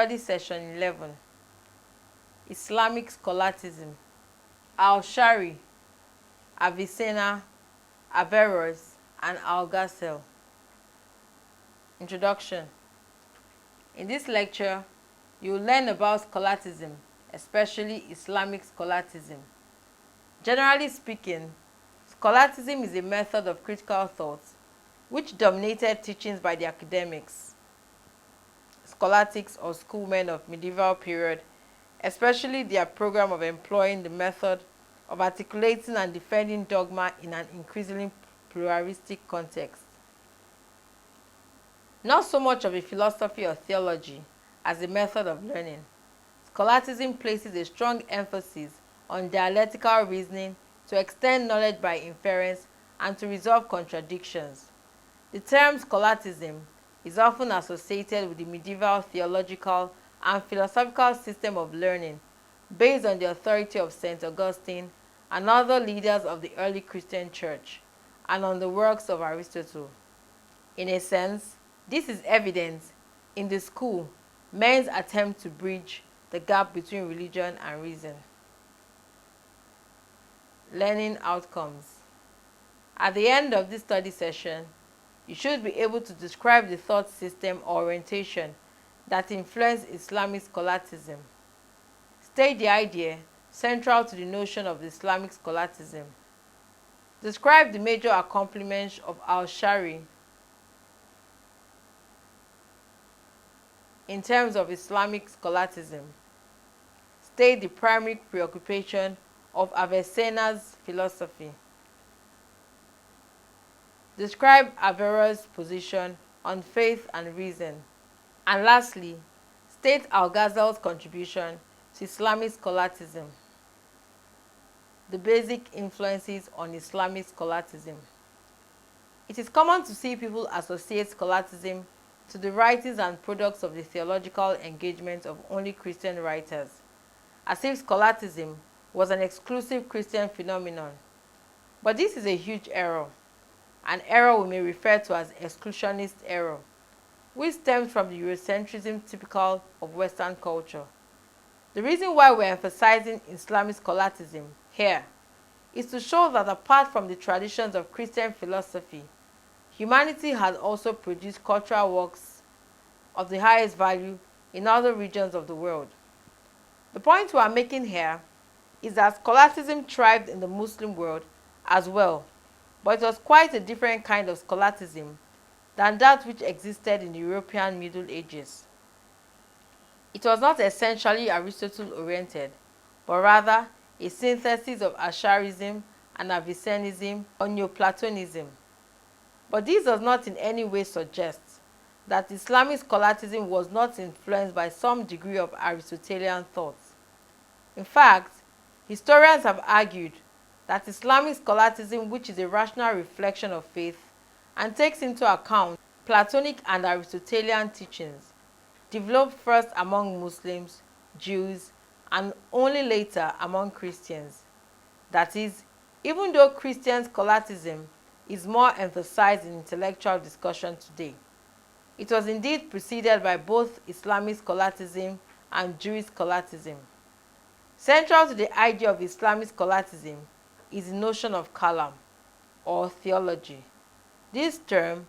study session 11, Islamic Scholasticism, Al-Shari, Avicenna, Averroes, and Algazel. Introduction. In this lecture, you will learn about scholasticism, especially Islamic scholasticism. Generally speaking, scholasticism is a method of critical thought which dominated teachings by the academics, scholastics or schoolmen of medieval period, especially their program of employing the method of articulating and defending dogma in an increasingly pluralistic context. Not so much of a philosophy or theology as a method of learning, scholasticism places a strong emphasis on dialectical reasoning to extend knowledge by inference and to resolve contradictions. The term scholasticism is often associated with the medieval theological and philosophical system of learning based on the authority of St. Augustine and other leaders of the early Christian church, and on the works of Aristotle. In a sense, this is evident in the school men's attempt to bridge the gap between religion and reason. Learning outcomes. At the end of this study session, you should be able to describe the thought system or orientation that influenced Islamic scholasticism. State the idea central to the notion of Islamic scholasticism. Describe the major accomplishments of Al-Shari in terms of Islamic scholasticism. State the primary preoccupation of Avicenna's philosophy. Describe Averroes' position on faith and reason. And lastly, state Algazel's contribution to Islamic scholasticism. The basic influences on Islamic scholasticism. It is common to see people associate scholasticism to the writings and products of the theological engagement of only Christian writers, as if scholasticism was an exclusive Christian phenomenon. But this is a huge error, an error we may refer to as exclusionist error, which stems from the Eurocentrism typical of Western culture. The reason why we're emphasizing Islamic scholasticism here is to show that apart from the traditions of Christian philosophy, humanity has also produced cultural works of the highest value in other regions of the world. The point we are making here is that scholasticism thrived in the Muslim world as well, but it was quite a different kind of scholasticism than that which existed in the European Middle Ages. It was not essentially Aristotle-oriented, but rather a synthesis of Asharism and Avicennism or Neoplatonism. But this does not in any way suggest that Islamic scholasticism was not influenced by some degree of Aristotelian thought. In fact, historians have argued that Islamic scholasticism, which is a rational reflection of faith and takes into account Platonic and Aristotelian teachings, developed first among Muslims, Jews, and only later among Christians. That is, even though Christian scholasticism is more emphasized in intellectual discussion today, it was indeed preceded by both Islamic scholasticism and Jewish scholasticism. Central to the idea of Islamic scholasticism is the notion of kalam, or theology. This term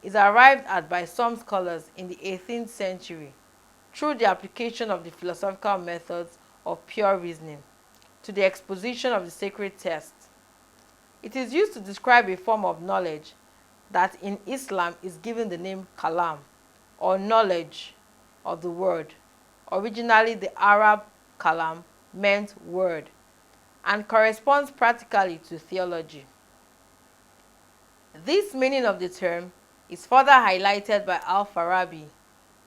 is arrived at by some scholars in the 18th century through the application of the philosophical methods of pure reasoning to the exposition of the sacred text. It is used to describe a form of knowledge that in Islam is given the name kalam, or knowledge of the word. Originally, the Arab kalam meant word and corresponds practically to theology. This meaning of the term is further highlighted by Al-Farabi,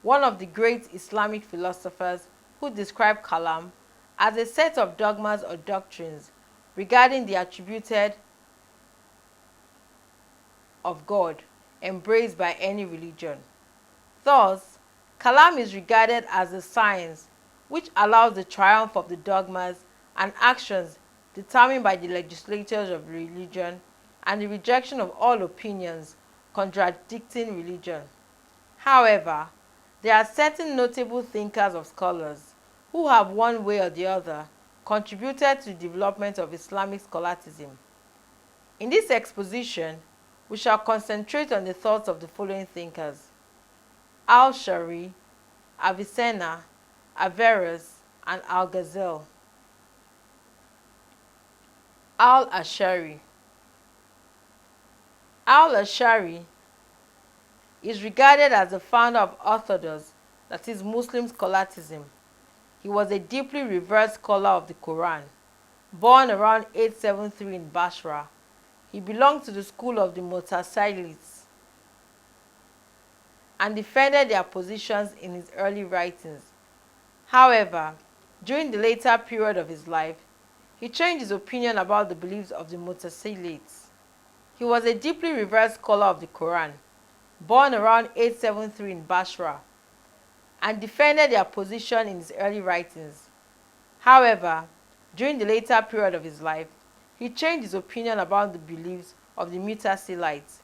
one of the great Islamic philosophers who described kalam as a set of dogmas or doctrines regarding the attributed of God embraced by any religion. Thus, kalam is regarded as a science which allows the triumph of the dogmas and actions determined by the legislators of religion and the rejection of all opinions contradicting religion. However, There are certain notable thinkers or scholars who have one way or the other contributed to the development of Islamic scholasticism. In this exposition, we shall concentrate on the thoughts of the following thinkers: Al-Shari, Avicenna, Averroes, and Al-Ghazali. Al-Ash'ari. Al-Ash'ari is regarded as the founder of Orthodox, that is Muslim scholasticism. He was a deeply revered scholar of the Quran. Born around 873 in Basra, he belonged to the school of the Mu'tazilites and defended their positions in his early writings. However, during the later period of his life, he changed his opinion about the beliefs of the Mu'tazilites. He was a deeply revered scholar of the Quran, born around 873 in Basra, and defended their position in his early writings. However, during the later period of his life, he changed his opinion about the beliefs of the Mu'tazilites.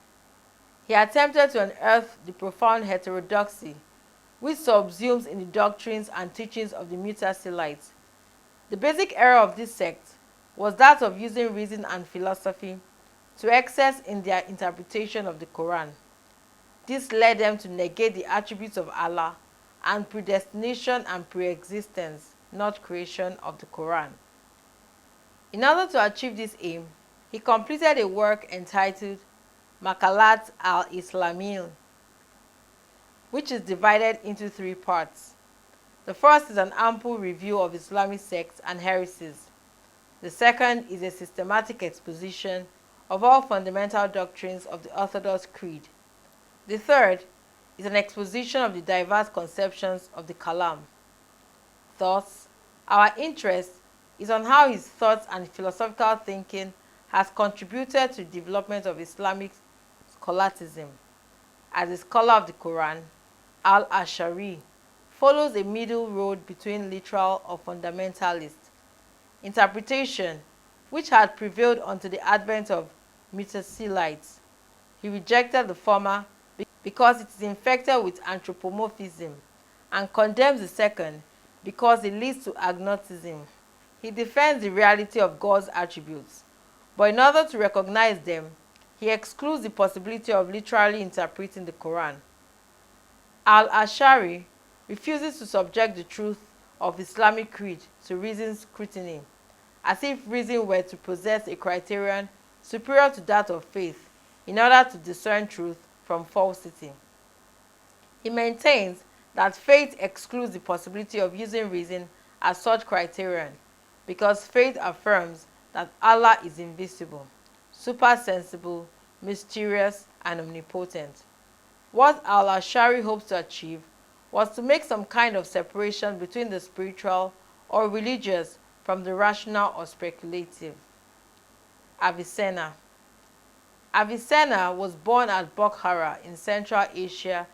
He attempted to unearth the profound heterodoxy which subsumes in the doctrines and teachings of the Mu'tazilites. The basic error of this sect was that of using reason and philosophy to excess in their interpretation of the Quran. This led them to negate the attributes of Allah and predestination and pre-existence, not creation, of the Quran. In order to achieve this aim, he completed a work entitled Maqalat al-Islamiyyin, which is divided into three parts. The first is an ample review of Islamic sects and heresies. The second is a systematic exposition of all fundamental doctrines of the Orthodox Creed. The third is an exposition of the diverse conceptions of the Kalam. Thus, our interest is on how his thoughts and philosophical thinking has contributed to the development of Islamic scholasticism. As a scholar of the Quran, Al-Ash'ari follows a middle road between literal or fundamentalist interpretation, which had prevailed until the advent of Mu'tazilites. He rejected the former because it is infected with anthropomorphism, and condemns the second because it leads to agnosticism. He defends the reality of God's attributes, but in order to recognize them, he excludes the possibility of literally interpreting the Quran. Al-Ash'ari refuses to subject the truth of Islamic creed to reason's scrutiny, as if reason were to possess a criterion superior to that of faith in order to discern truth from falsity. He maintains that faith excludes the possibility of using reason as such criterion, because faith affirms that Allah is invisible, supersensible, mysterious, and omnipotent. What Al-Ash'ari hopes to achieve was to make some kind of separation between the spiritual or religious from the rational or speculative. Avicenna. Avicenna was born at Bukhara in Central Asia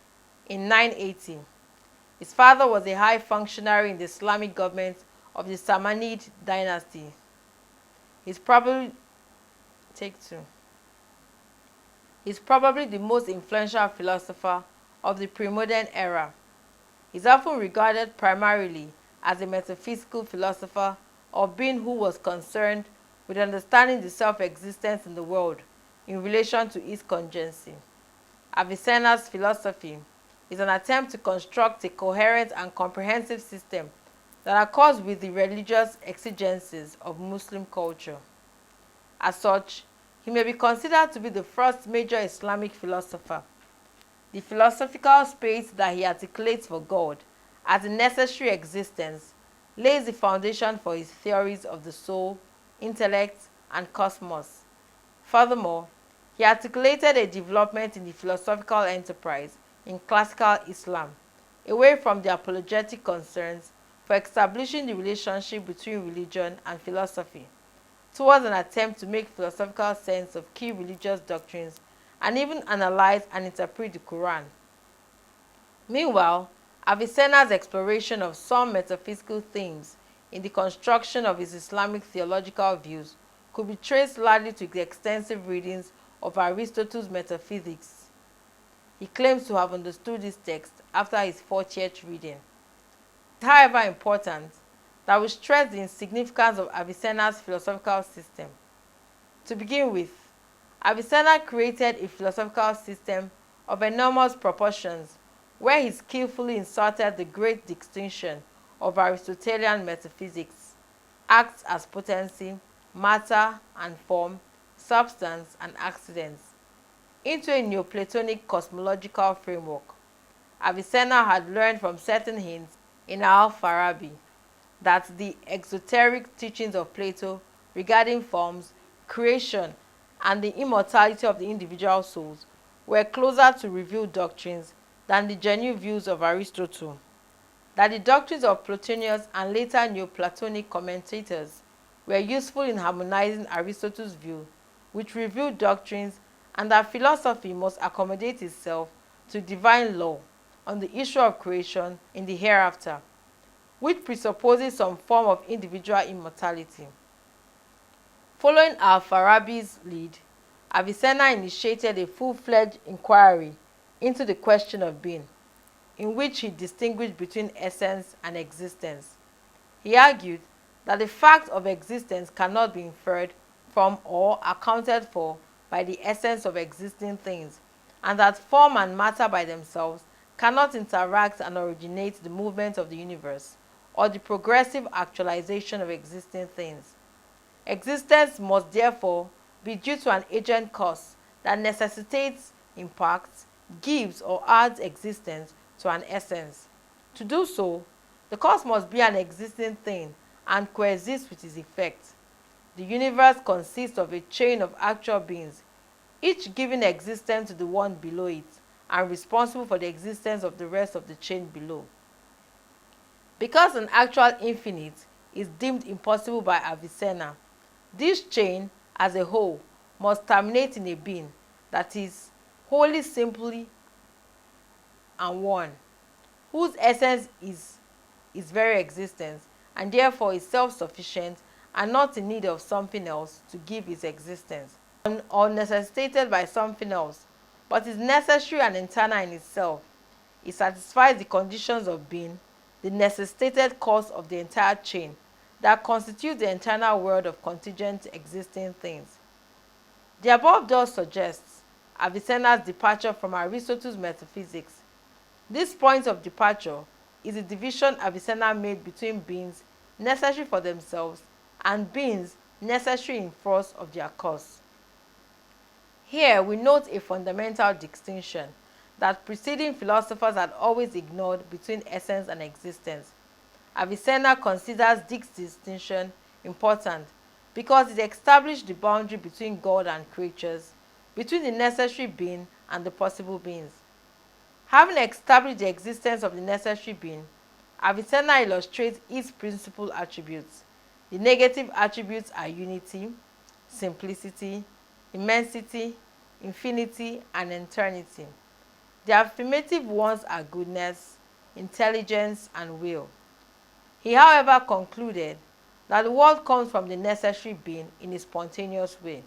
in 980. His father was a high functionary in the Islamic government of the Samanid dynasty. He's probably the most influential philosopher of the pre-modern era. He's often regarded primarily as a metaphysical philosopher or being who was concerned with understanding the self-existence in the world in relation to its contingency. Avicenna's philosophy is an attempt to construct a coherent and comprehensive system that accords with the religious exigencies of Muslim culture. As such, he may be considered to be the first major Islamic philosopher. The philosophical space that he articulates for God as a necessary existence lays the foundation for his theories of the soul, intellect, and cosmos. Furthermore, he articulated a development in the philosophical enterprise in classical Islam, away from the apologetic concerns for establishing the relationship between religion and philosophy, towards an attempt to make philosophical sense of key religious doctrines and even analyze and interpret the Quran. Meanwhile, Avicenna's exploration of some metaphysical themes in the construction of his Islamic theological views could be traced largely to the extensive readings of Aristotle's Metaphysics. He claims to have understood this text after his 40th reading. It is, however, important that we stress the significance of Avicenna's philosophical system. To begin with, Avicenna created a philosophical system of enormous proportions where he skillfully inserted the great distinction of Aristotelian metaphysics, acts as potency, matter and form, substance and accidents, into a Neoplatonic cosmological framework. Avicenna had learned from certain hints in Al-Farabi that the exoteric teachings of Plato regarding forms, creation, and the immortality of the individual souls were closer to revealed doctrines than the genuine views of Aristotle, that the doctrines of Plotinus and later Neoplatonic commentators were useful in harmonizing Aristotle's view with revealed doctrines, and that philosophy must accommodate itself to divine law on the issue of creation in the hereafter, which presupposes some form of individual immortality. Following Al-Farabi's lead, Avicenna initiated a full-fledged inquiry into the question of being, in which he distinguished between essence and existence. He argued that the fact of existence cannot be inferred from or accounted for by the essence of existing things, and that form and matter by themselves cannot interact and originate the movement of the universe or the progressive actualization of existing things. Existence must therefore be due to an agent cause that necessitates, impacts, gives or adds existence to an essence. To do so, the cause must be an existing thing and coexist with its effect. The universe consists of a chain of actual beings, each giving existence to the one below it and responsible for the existence of the rest of the chain below. Because an actual infinite is deemed impossible by Avicenna, this chain as a whole must terminate in a being that is wholly, simply, and one, whose essence is its very existence, and therefore is self-sufficient and not in need of something else to give its existence, or necessitated by something else, but is necessary and internal in itself. It satisfies the conditions of being, the necessitated cause of the entire chain that constitutes the internal world of contingent existing things. The above thus suggests Avicenna's departure from Aristotle's metaphysics. This point of departure is the division Avicenna made between beings necessary for themselves and beings necessary in force of their cause. Here we note a fundamental distinction that preceding philosophers had always ignored between essence and existence. Avicenna considers this distinction important because it established the boundary between God and creatures, between the necessary being and the possible beings. Having established the existence of the necessary being, Avicenna illustrates its principal attributes. The negative attributes are unity, simplicity, immensity, infinity, and eternity. The affirmative ones are goodness, intelligence, and will. He, however, concluded that the world comes from the necessary being in a spontaneous way.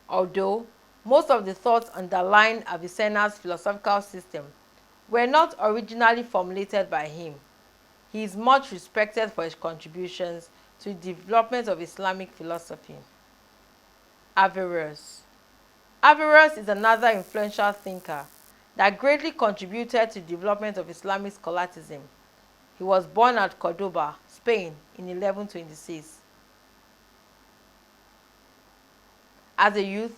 Although most of the thoughts underlying Avicenna's philosophical system were not originally formulated by him, he is much respected for his contributions to the development of Islamic philosophy. Averroes. Averroes is another influential thinker that greatly contributed to the development of Islamic scholasticism. He was born at Cordoba, Spain in 1126. As a youth,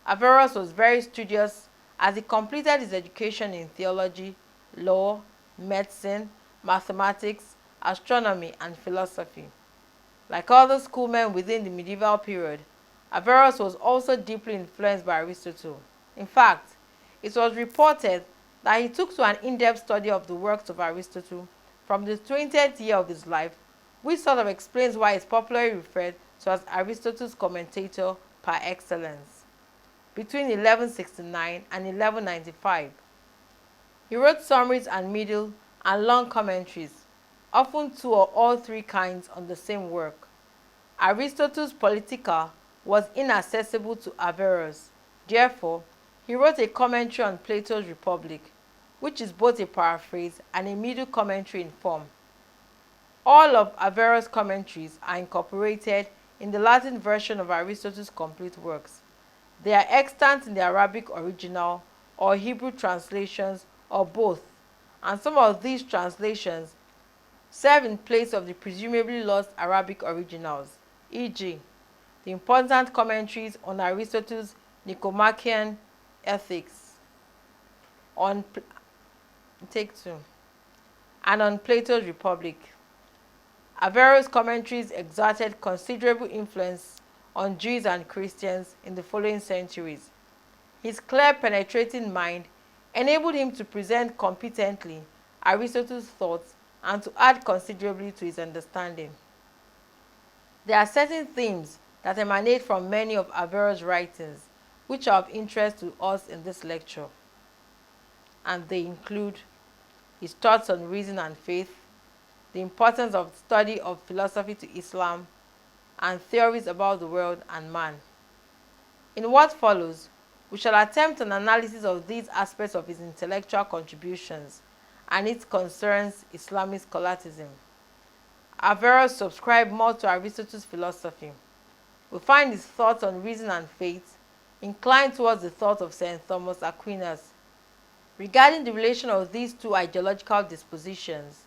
Averroes was very studious as he completed his education in theology, law, medicine, mathematics, astronomy, and philosophy. Like other schoolmen within the medieval period, Averroes was also deeply influenced by Aristotle. In fact, it was reported that he took to an in-depth study of the works of Aristotle from the 20th year of his life, which sort of explains why he is popularly referred to as Aristotle's commentator par excellence. Between 1169 and 1195, he wrote summaries and middle and long commentaries, often two or all three kinds on the same work. Aristotle's Politica was inaccessible to Averroes. Therefore, he wrote a commentary on Plato's Republic. which is both a paraphrase and a middle commentary in form. All of Averroes' commentaries are incorporated in the Latin version of Aristotle's complete works. They are extant in the Arabic original or Hebrew translations or both, and some of these translations serve in place of the presumably lost Arabic originals, e.g., the important commentaries on Aristotle's Nicomachean Ethics, on take two, and on Plato's Republic. Averroes' commentaries exerted considerable influence on Jews and Christians in the following centuries. His clear, penetrating mind enabled him to present competently Aristotle's thoughts and to add considerably to his understanding. There are certain themes that emanate from many of Averroes' writings which are of interest to us in this lecture, and they include his thoughts on reason and faith, the importance of study of philosophy to Islam, and theories about the world and man. In what follows, we shall attempt an analysis of these aspects of his intellectual contributions and its concerns Islamic scholasticism. Averroes subscribed more to Aristotle's philosophy. We find his thoughts on reason and faith inclined towards the thought of St. Thomas Aquinas. Regarding the relation of these two ideological dispositions,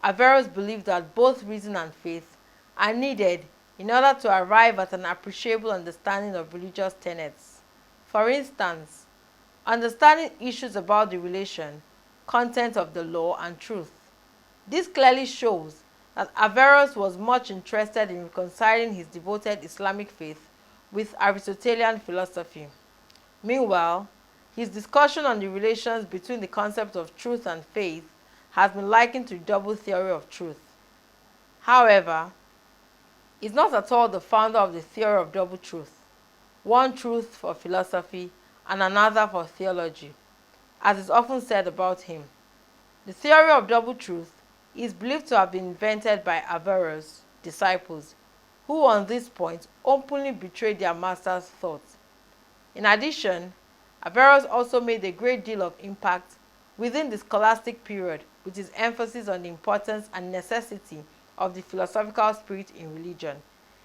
Averroes believed that both reason and faith are needed in order to arrive at an appreciable understanding of religious tenets. For instance, understanding issues about the relation, content of the law, and truth. This clearly shows that Averroes was much interested in reconciling his devoted Islamic faith with Aristotelian philosophy. Meanwhile, his discussion on the relations between the concept of truth and faith has been likened to the double theory of truth. However, he is not at all the founder of the theory of double truth, one truth for philosophy and another for theology, as is often said about him. The theory of double truth is believed to have been invented by Averroes' disciples, who on this point openly betrayed their master's thoughts. In addition, Averroes also made a great deal of impact within the scholastic period with his emphasis on the importance and necessity of the philosophical spirit in religion,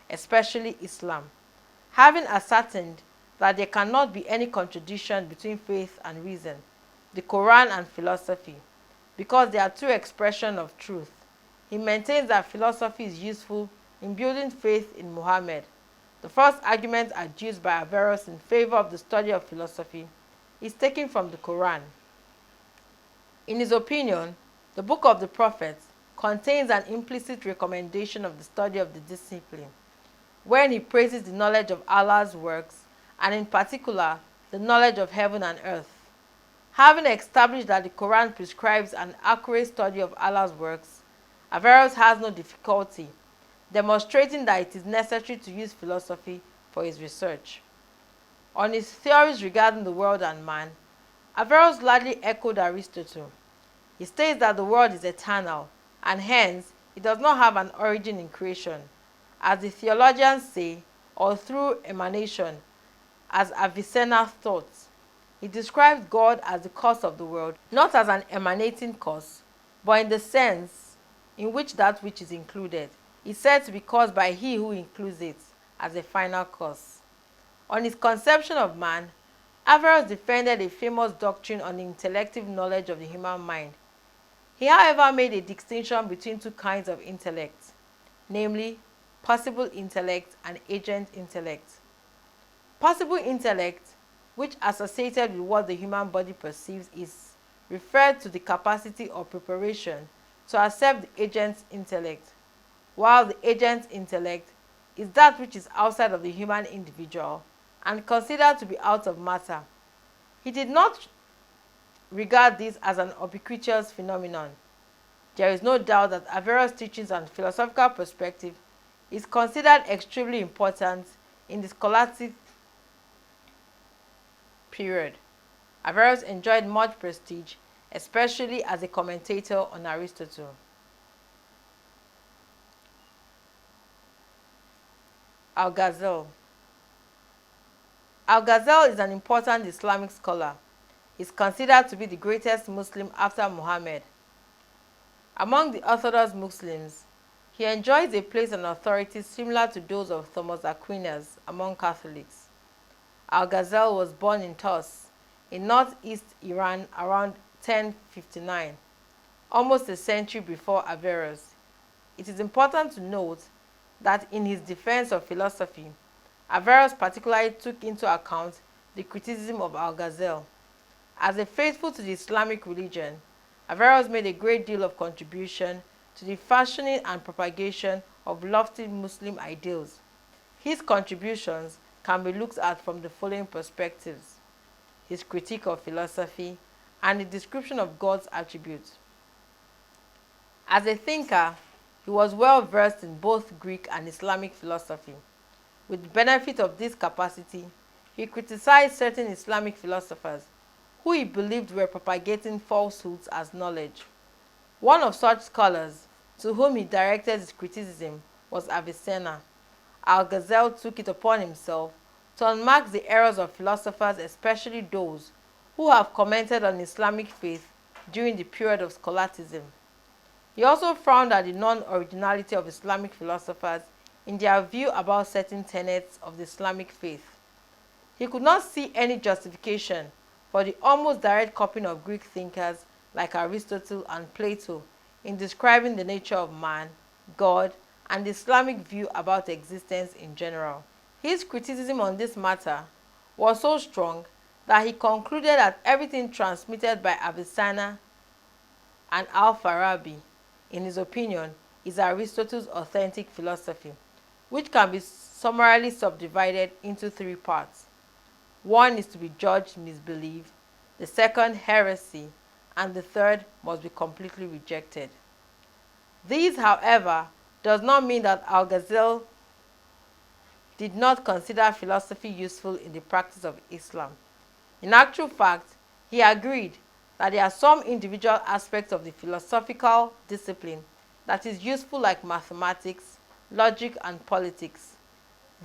especially Islam, having ascertained that there cannot be any contradiction between faith and reason, the Quran and philosophy, because they are two expressions of truth. He maintains that philosophy is useful in building faith in Muhammad. The first argument adduced by Averroes in favor of the study of philosophy is taken from the Quran. In his opinion, the Book of the Prophets contains an implicit recommendation of the study of the discipline, when he praises the knowledge of Allah's works, and in particular, the knowledge of heaven and earth. Having established that the Quran prescribes an accurate study of Allah's works, Averroes has no difficulty demonstrating that it is necessary to use philosophy for his research. On his theories regarding the world and man, Averroes largely echoed Aristotle. He states that the world is eternal, and hence it does not have an origin in creation, as the theologians say, or through emanation, as Avicenna thought. He describes God as the cause of the world, not as an emanating cause, but in the sense in which that which is included is said to be caused by he who includes it as a final cause. On his conception of man, Averroes defended a famous doctrine on the intellective knowledge of the human mind. He, however, made a distinction between two kinds of intellect, namely, possible intellect and agent intellect. Possible intellect, which associated with what the human body perceives, is referred to the capacity or preparation to accept the agent's intellect, while the agent's intellect is that which is outside of the human individual and considered to be out of matter. He did not regard this as an ubiquitous phenomenon. There is no doubt that Averroes' teachings and philosophical perspective is considered extremely important in the scholastic period. Averroes enjoyed much prestige, especially as a commentator on Aristotle. Al-Ghazali. Al-Ghazali is an important Islamic scholar. is considered to be the greatest Muslim after Muhammad. Among the Orthodox Muslims, he enjoys a place and authority similar to those of Thomas Aquinas among Catholics. Al-Ghazali was born in Tus, in northeast Iran around 1059, almost a century before Averroes. It is important to note that in his defense of philosophy, Averroes particularly took into account the criticism of Al-Ghazali. As a faithful to the Islamic religion, Averroes made a great deal of contribution to the fashioning and propagation of lofty Muslim ideals. His contributions can be looked at from the following perspectives: his critique of philosophy and the description of God's attributes. As a thinker, he was well versed in both Greek and Islamic philosophy. With the benefit of this capacity, he criticized certain Islamic philosophers who he believed were propagating falsehoods as knowledge. One of such scholars to whom he directed his criticism was Avicenna. Al-Ghazali took it upon himself to unmark the errors of philosophers, especially those who have commented on Islamic faith during the period of scholasticism. He also frowned at the non-originality of Islamic philosophers in their view about certain tenets of the Islamic faith. He could not see any justification for the almost direct copying of Greek thinkers like Aristotle and Plato in describing the nature of man, God, and the Islamic view about existence in general. His criticism on this matter was so strong that he concluded that everything transmitted by Avicenna and Al-Farabi, in his opinion, is Aristotle's authentic philosophy, which can be summarily subdivided into three parts. One is to be judged misbelief, the second heresy, and the third must be completely rejected. This, however, does not mean that Al-Ghazali did not consider philosophy useful in the practice of Islam. In actual fact, he agreed that there are some individual aspects of the philosophical discipline that is useful, like mathematics, logic, and politics.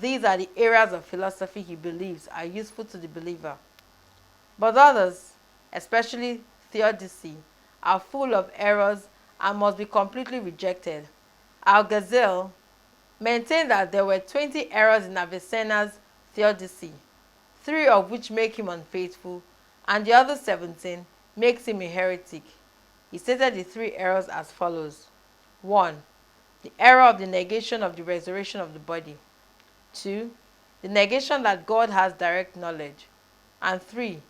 These are the areas of philosophy he believes are useful to the believer. But others, especially theodicy, are full of errors and must be completely rejected. Al-Ghazali maintained that there were 20 errors in Avicenna's theodicy, 3 of which make him unfaithful, and the other 17 makes him a heretic. He stated the 3 errors as follows: 1. The error of the negation of the resurrection of the body. 2. The negation that God has direct knowledge. And 3.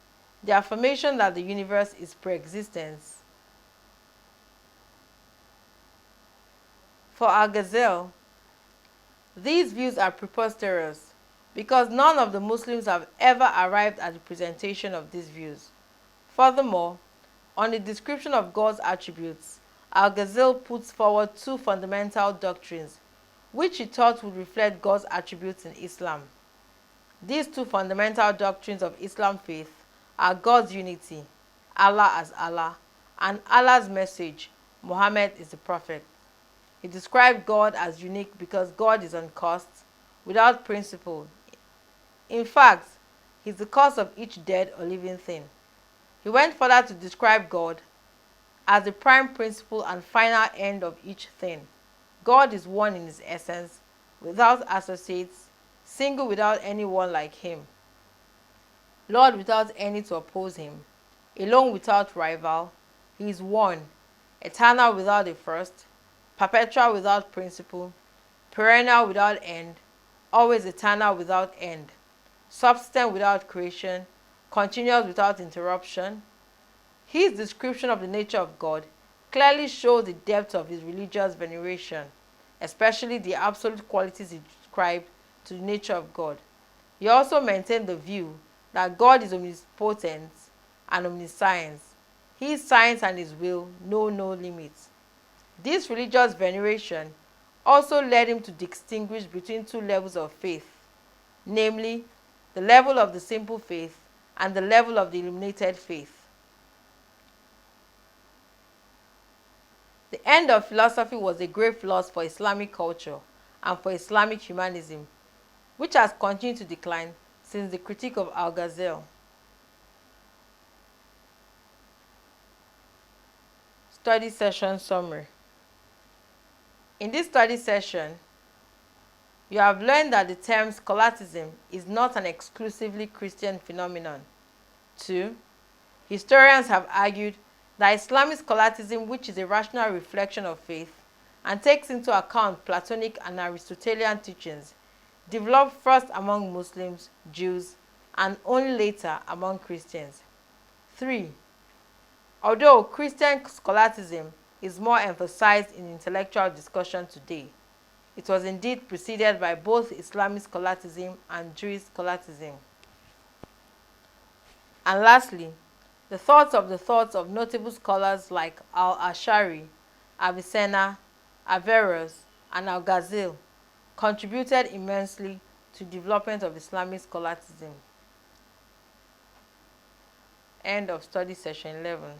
The affirmation that the universe is pre-existence. For Al-Ghazali, these views are preposterous because none of the Muslims have ever arrived at the presentation of these views. Furthermore, on the description of God's attributes, Al-Ghazali puts forward 2 fundamental doctrines which he thought would reflect God's attributes in Islam. These 2 fundamental doctrines of Islam faith are God's unity, Allah as Allah, and Allah's message, Muhammad is the Prophet. He described God as unique because God is uncaused, without principle. In fact, he is the cause of each dead or living thing. He went further to describe God as the prime principle and final end of each thing. God is one in his essence, without associates, single without anyone like him, Lord without any to oppose him, alone without rival. He is one, eternal without a first, perpetual without principle, perennial without end, always eternal without end, subsistent without creation, continuous without interruption. His description of the nature of God clearly shows the depth of his religious veneration, especially the absolute qualities he described to the nature of God. He also maintained the view that God is omnipotent and omniscience. His science and his will know no limits. This religious veneration also led him to distinguish between 2 levels of faith, namely, the level of the simple faith and the level of the illuminated faith. The end of philosophy was a great loss for Islamic culture and for Islamic humanism, which has continued to decline since the critique of Al-Ghazali. Study session summary. In this study session, you have learned that the term scholasticism is not an exclusively Christian phenomenon. 2. Historians have argued that Islamic scholasticism, which is a rational reflection of faith and takes into account Platonic and Aristotelian teachings, developed first among Muslims, Jews, and only later among Christians. 3. Although Christian scholasticism is more emphasized in intellectual discussion today, it was indeed preceded by both Islamic scholasticism and Jewish scholasticism. And lastly, the thoughts of notable scholars like Al-Ashari, Avicenna, Averroes, and Al-Ghazali contributed immensely to the development of Islamic scholasticism. End of study session 11.